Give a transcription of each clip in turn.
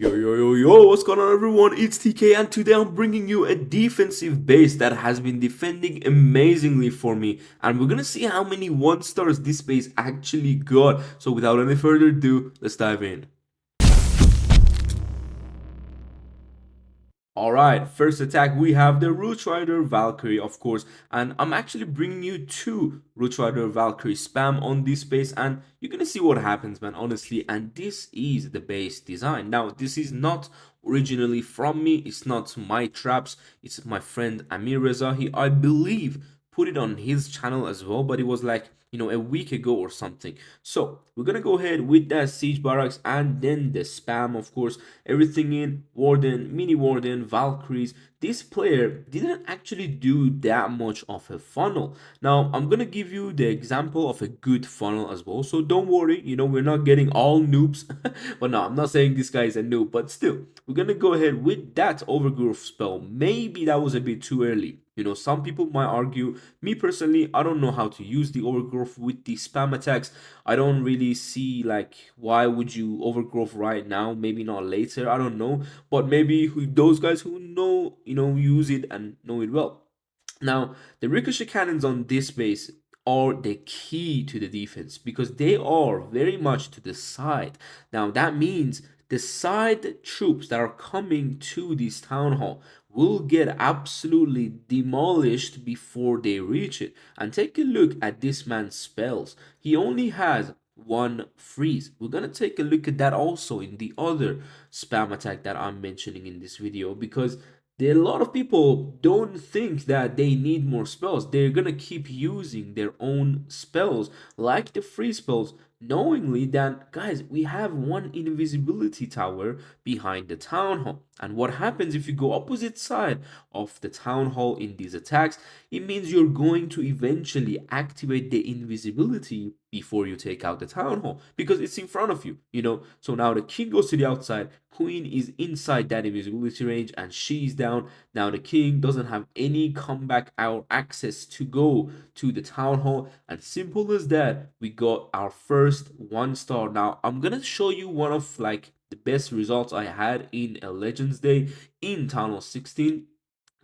Yo, what's going on everyone? It's TK and today I'm bringing you a defensive base that has been defending amazingly for me. And we're gonna see how many 1 stars this base actually got. So without any further ado, let's dive in. Alright, first attack we have the Root Rider Valkyrie, of course, and I'm actually bringing you 2 Root Rider Valkyrie spam on this base, and you're gonna see what happens, man, honestly. And this is the base design. Now, this is not originally from me, it's not my traps, it's my friend Amir Reza. He, I believe, put it on his channel as well, but it was like, a week ago or something. So we're gonna go ahead with that siege barracks and then the spam, of course, everything in Warden, mini Warden, Valkyries. This player didn't actually do that much of a funnel. Now I'm gonna give you the example of a good funnel as well, so don't worry, we're not getting all noobs. But no, I'm not saying this guy is a noob, but still, we're gonna go ahead with that overgrowth spell. Maybe that was a bit too early. Some people might argue. Me personally, I don't know how to use the overgrowth with the spam attacks. I don't really see like why would you overgrowth right now, maybe not later, I don't know. But maybe those guys who know, use it and know it well. Now, the ricochet cannons on this base are the key to the defense because they are very much to the side. Now, that means the side troops that are coming to this town hall will get absolutely demolished before they reach it. And take a look at this man's spells. He only has one freeze. We're gonna take a look at that also in the other spam attack that I'm mentioning in this video, because a lot of people don't think that they need more spells. They're gonna keep using their own spells like the free spells, knowingly that, guys, we have one invisibility tower behind the town hall. And what happens if you go opposite side of the town hall in these attacks? It means you're going to eventually activate the invisibility before you take out the town hall because it's in front of you. So now the king goes to the outside, queen is inside that invisibility range, and she's down. Now the king doesn't have any comeback or access to go to the town hall, and simple as that, we got our first 1 star. Now I'm gonna show you one of like the best results I had in a Legends Day in Town Hall 16.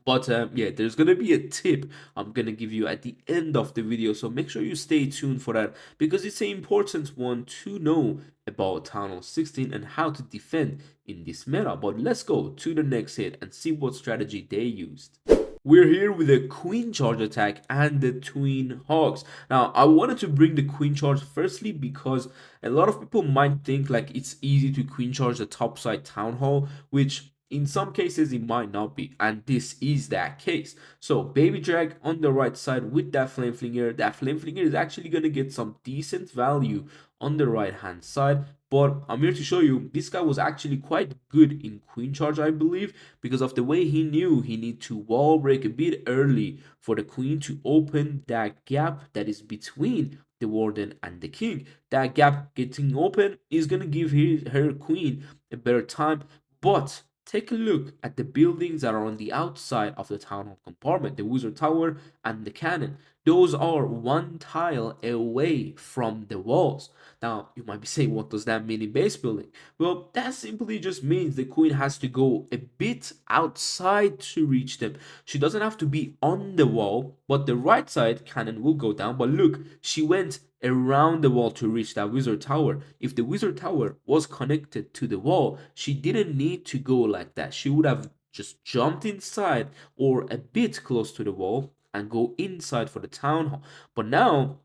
But yeah, there's gonna be a tip I'm gonna give you at the end of the video, so make sure you stay tuned for that because it's an important one to know about Town Hall 16 and how to defend in this meta. But let's go to the next hit and see what strategy they used. We're here with a queen charge attack and the twin hawks. Now, I wanted to bring the queen charge firstly because a lot of people might think like it's easy to queen charge the topside town hall, which in some cases it might not be, and this is that case. So baby drag on the right side with that flame flinger. That flame flinger is actually gonna get some decent value on the right hand side. But I'm here to show you this guy was actually quite good in queen charge, I believe, because of the way he knew he need to wall break a bit early for the queen to open that gap that is between the warden and the king. That gap getting open is gonna give her queen a better time. But take a look at the buildings that are on the outside of the town hall compartment, the wizard tower and the cannon. Those are 1 tile away from the walls. Now, you might be saying, what does that mean in base building? Well, that simply just means the queen has to go a bit outside to reach them. She doesn't have to be on the wall, but the right side cannon will go down. But look, she went around the wall to reach that wizard tower. If the wizard tower was connected to the wall, she didn't need to go like that. She would have just jumped inside or a bit close to the wall and go inside for the town hall. But now,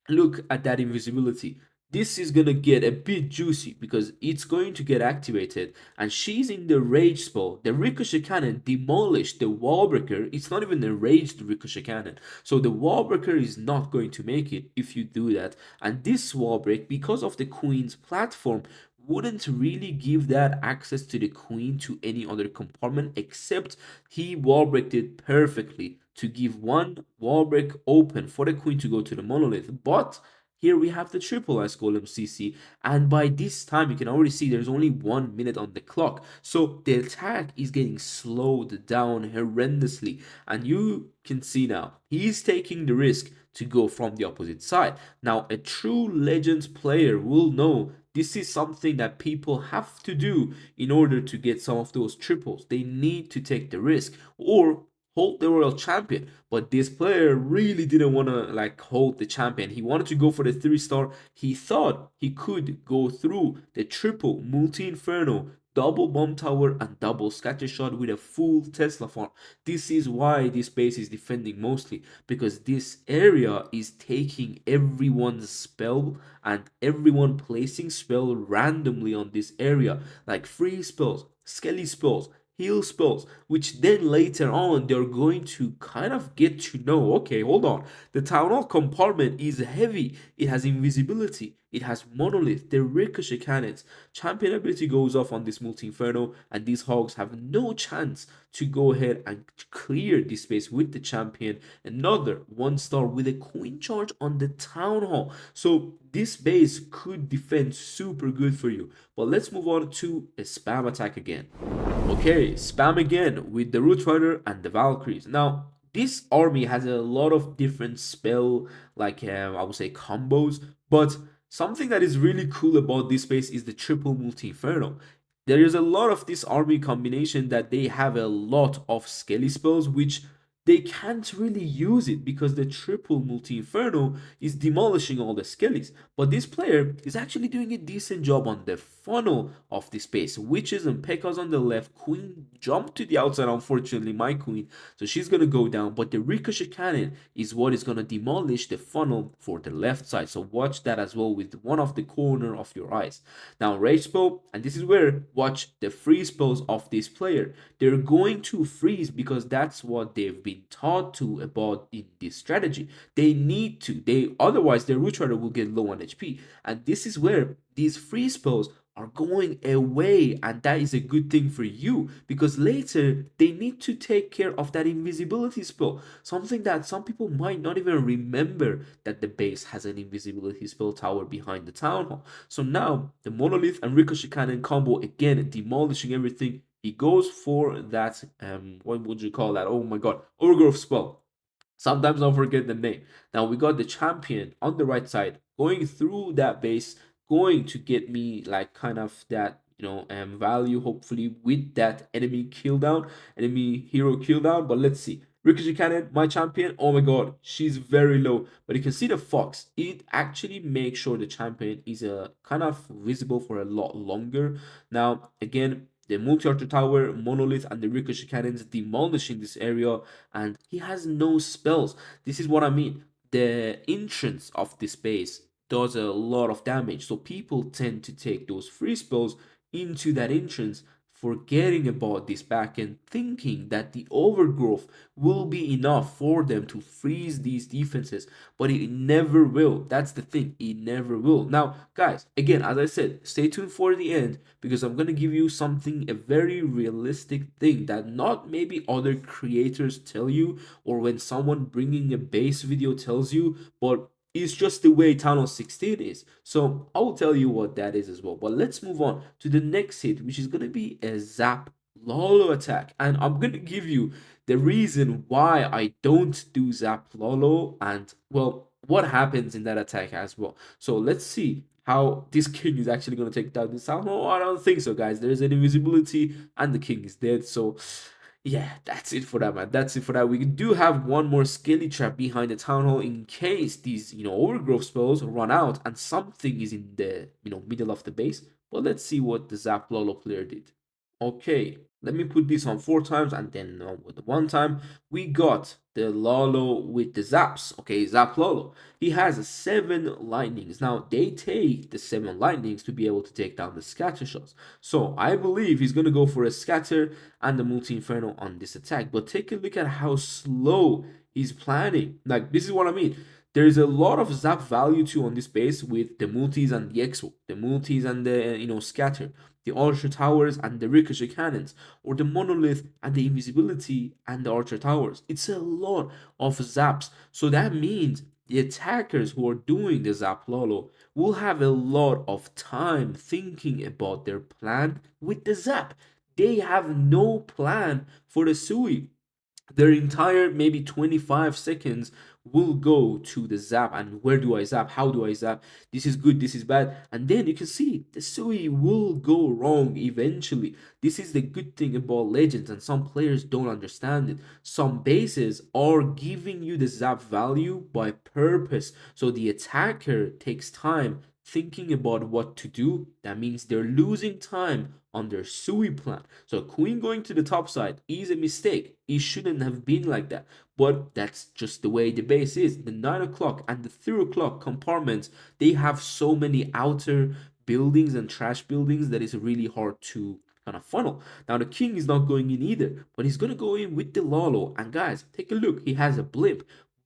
look at that invisibility. This is gonna get a bit juicy because it's going to get activated, and she's in the rage spell. The ricochet cannon demolished the wall breaker. It's not even a raged ricochet cannon, so the wall breaker is not going to make it if you do that. And this wall break, because of the queen's platform, wouldn't really give that access to the queen to any other compartment, except he wall breaked it perfectly to give one wall break open for the queen to go to the monolith. But here we have the triple ice golem CC, and by this time you can already see there's only 1 minute on the clock, so the attack is getting slowed down horrendously, and you can see now he's taking the risk to go from the opposite side. Now, a true Legends player will know This is something that people have to do in order to get some of those triples. They need to take the risk or hold the royal champion. But this player really didn't want to like hold the champion. He wanted to go for the 3-star. He thought he could go through the triple multi-inferno, double bomb tower, and double scatter shot with a full Tesla farm. This is why this base is defending mostly, because this area is taking everyone's spell and everyone placing spell randomly on this area, like free spells, skelly spells, heal spells, which then later on they're going to kind of get to know, okay, hold on, the town hall compartment is heavy, it has invisibility, it has monolith, the ricochet cannons, champion ability goes off on this multi-inferno, and these hogs have no chance to go ahead and clear this space with the champion. Another 1-star with a queen charge on the town hall, so this base could defend super good for you. But let's move on to a spam attack again. Okay, spam again with the Root Rider and the Valkyries. Now, this army has a lot of different spell, like I would say combos, but something that is really cool about this base is the triple multi-inferno. There is a lot of this army combination that they have a lot of skelly spells, which they can't really use it because the triple multi-inferno is demolishing all the skellies. But this player is actually doing a decent job on the funnel of this base. Witches and P.E.K.K.A.s on the left. Queen jumped to the outside, unfortunately, my queen. So she's going to go down. But the ricochet cannon is what is going to demolish the funnel for the left side. So watch that as well with one of the corner of your eyes. Now, rage spell, and this is where watch the freeze spells of this player. They're going to freeze because that's what they've been taught to about in this strategy. They need to. Otherwise their root rider will get low on HP. And this is where these free spells are going away, and that is a good thing for you because later they need to take care of that invisibility spell, something that some people might not even remember, that the base has an invisibility spell tower behind the town hall. So now the monolith and ricochet cannon combo, again demolishing everything. He goes for that what would you call that, oh my god, overgrowth spell. Sometimes I'll forget the name. Now we got the champion on the right side going through that base, going to get me like kind of that value hopefully with that enemy kill down, enemy hero kill down. But let's see. Ricochet Cannon, my champion. Oh my god, she's very low. But you can see the fox. It actually makes sure the champion is kind of visible for a lot longer. Now again, the multi-archer tower, monolith, and the ricochet cannons demolishing this area, and he has no spells. This is what I mean. The entrance of this base does a lot of damage, so people tend to take those free spells into that entrance, forgetting about this back end, thinking that the overgrowth will be enough for them to freeze these defenses, but it never will. That's the thing, it never will. Now guys, again, as I said, stay tuned for the end because I'm gonna give you something, a very realistic thing that not maybe other creators tell you, or when someone bringing a base video tells you, but it's just the way Town Hall 16 is. So I will tell you what that is as well. But let's move on to the next hit, which is going to be a Zap Lolo attack. And I'm going to give you the reason why I don't do Zap Lolo and, well, what happens in that attack as well. So let's see how this king is actually going to take down this Town Hall. I don't think so, guys. There's an invisibility and the king is dead. So yeah, that's it for that, man. That's it for that. We do have one more skelly trap behind the town hall in case these, overgrowth spells run out and something is in the, middle of the base. But let's see what the Zap Lolo player did. Okay, let me put this on 4 times and then with the 1 time. We got the Lolo with the Zaps. Okay, Zap Lolo. He has 7 lightnings. Now, they take the 7 lightnings to be able to take down the scatter shots. So, I believe he's going to go for a scatter and the multi-inferno on this attack. But take a look at how slow he's planning. Like, this is what I mean. There's a lot of zap value too on this base with the multis and the exo, the multis and the scatter, the archer towers and the ricochet cannons, or the monolith and the invisibility and the archer towers. It's a lot of zaps. So that means the attackers who are doing the zap lolo will have a lot of time thinking about their plan with the zap. They have no plan for the Sui. Their entire maybe 25 seconds will go to the zap. And where do I zap? How do I zap? This is good, this is bad. And then you can see the Sui will go wrong eventually. This is the good thing about Legends, and some players don't understand it. Some bases are giving you the zap value by purpose, so the attacker takes time thinking about what to do. That means they're losing time on their Sui plan. So queen going to the top side is a mistake. It shouldn't have been like that. But that's just the way the base is. The 9 o'clock and the 3 o'clock compartments, they have so many outer buildings and trash buildings that is really hard to kind of funnel. Now the king is not going in either, but he's going to go in with the Lalo. And guys, take a look. He has a blimp.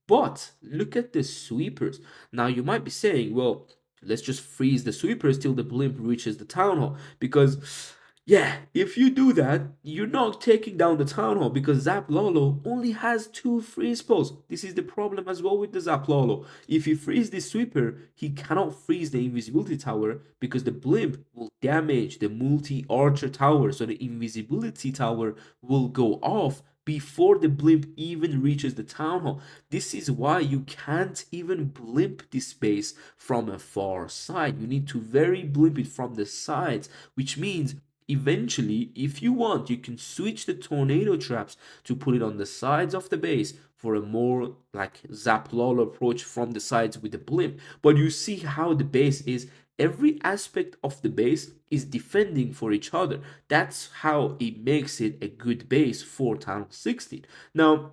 But look at the sweepers. Now you might be saying, well, let's just freeze the sweepers till the blimp reaches the town hall, because yeah, if you do that, you're not taking down the town hall, because Zap Lolo only has 2 freeze spells. This is the problem as well with the Zap Lolo. If you freeze the sweeper, he cannot freeze the invisibility tower, because the blimp will damage the multi-archer tower, so the invisibility tower will go off before the blimp even reaches the town hall. This is why you can't even blimp this base from a far side. You need to very blimp it from the sides, which means eventually, if you want, you can switch the tornado traps to put it on the sides of the base for a more like Zap Lolo approach from the sides with the blimp. But you see how the base is, every aspect of the base is defending for each other. That's how it makes it a good base for Town 16. Now,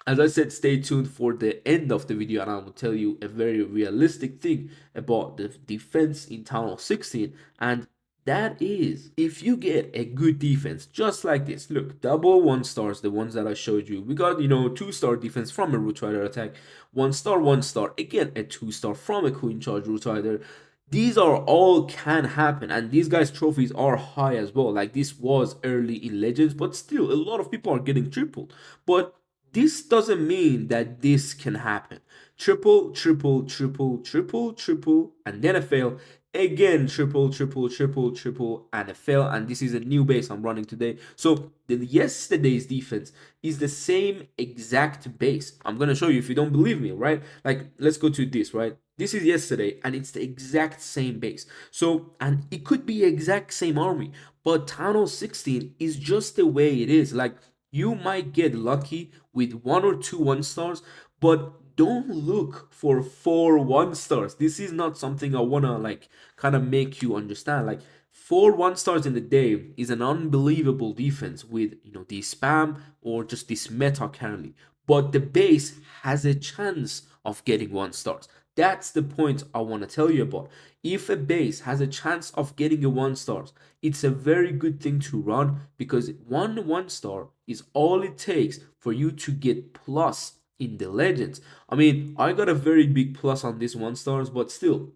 as I said, stay tuned for the end of the video, and I will tell you a very realistic thing about the defense in Town 16. And that is, if you get a good defense just like this, look, double 1 stars, the ones that I showed you, we got, 2-star defense from a Root Rider attack, 1 star, 1 star, again a 2-star from a Queen Charge Root Rider. These are all can happen, and these guys' trophies are high as well. Like, this was early in Legends, but still a lot of people are getting tripled. But this doesn't mean that this can happen. Triple, triple, triple, triple, triple, and then a fail. Again, triple, triple, triple, triple, and a fail. And this is a new base I'm running today. So the yesterday's defense is the same exact base. I'm gonna show you if you don't believe me, right? Like, let's go to this, right? This is yesterday, and it's the exact same base. So, and it could be exact same army, but Tano 16 is just the way it is. Like, you might get lucky with 1 or 2 1-stars, but don't look for 4 1-stars. This is not something I wanna like kind of make you understand. Like, 4 1-stars in the day is an unbelievable defense with the spam or just this meta currently. But the base has a chance of getting 1-stars. That's the point I want to tell you about. If a base has a chance of getting a 1-stars, it's a very good thing to run, because 1-star is all it takes for you to get plus in the Legends. I mean, I got a very big plus on this 1-stars, but still,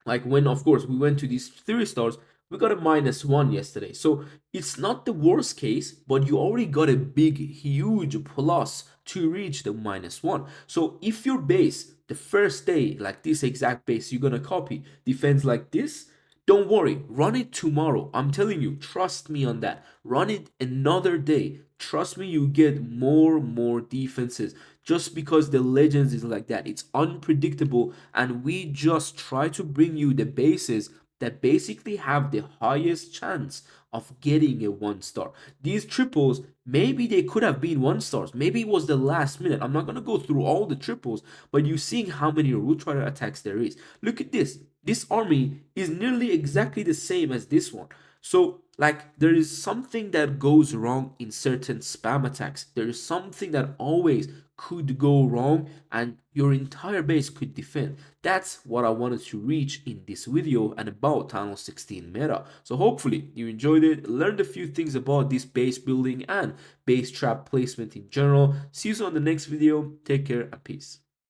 like, when of course we went to these 3-stars, we got a -1 yesterday. So it's not the worst case, but you already got a big, huge plus to reach the -1. So if your base, the first day, like this exact base you're gonna copy, defends like this, don't worry, run it tomorrow. I'm telling you, trust me on that. Run it another day. Trust me, you get more defenses. Just because the Legends is like that, it's unpredictable, and we just try to bring you the bases that basically have the highest chance of getting a 1-star. These triples, maybe they could have been 1-stars. Maybe it was the last minute. I'm not gonna go through all the triples, but you're seeing how many Root Rider attacks there is. Look at this. This army is nearly exactly the same as this one. So, like, there is something that goes wrong in certain spam attacks. There is something that always could go wrong, and your entire base could defend. That's what I wanted to reach in this video and about Tunnel 16 meta. So hopefully you enjoyed it, learned a few things about this base building and base trap placement in general. See you on the next video. Take care and peace.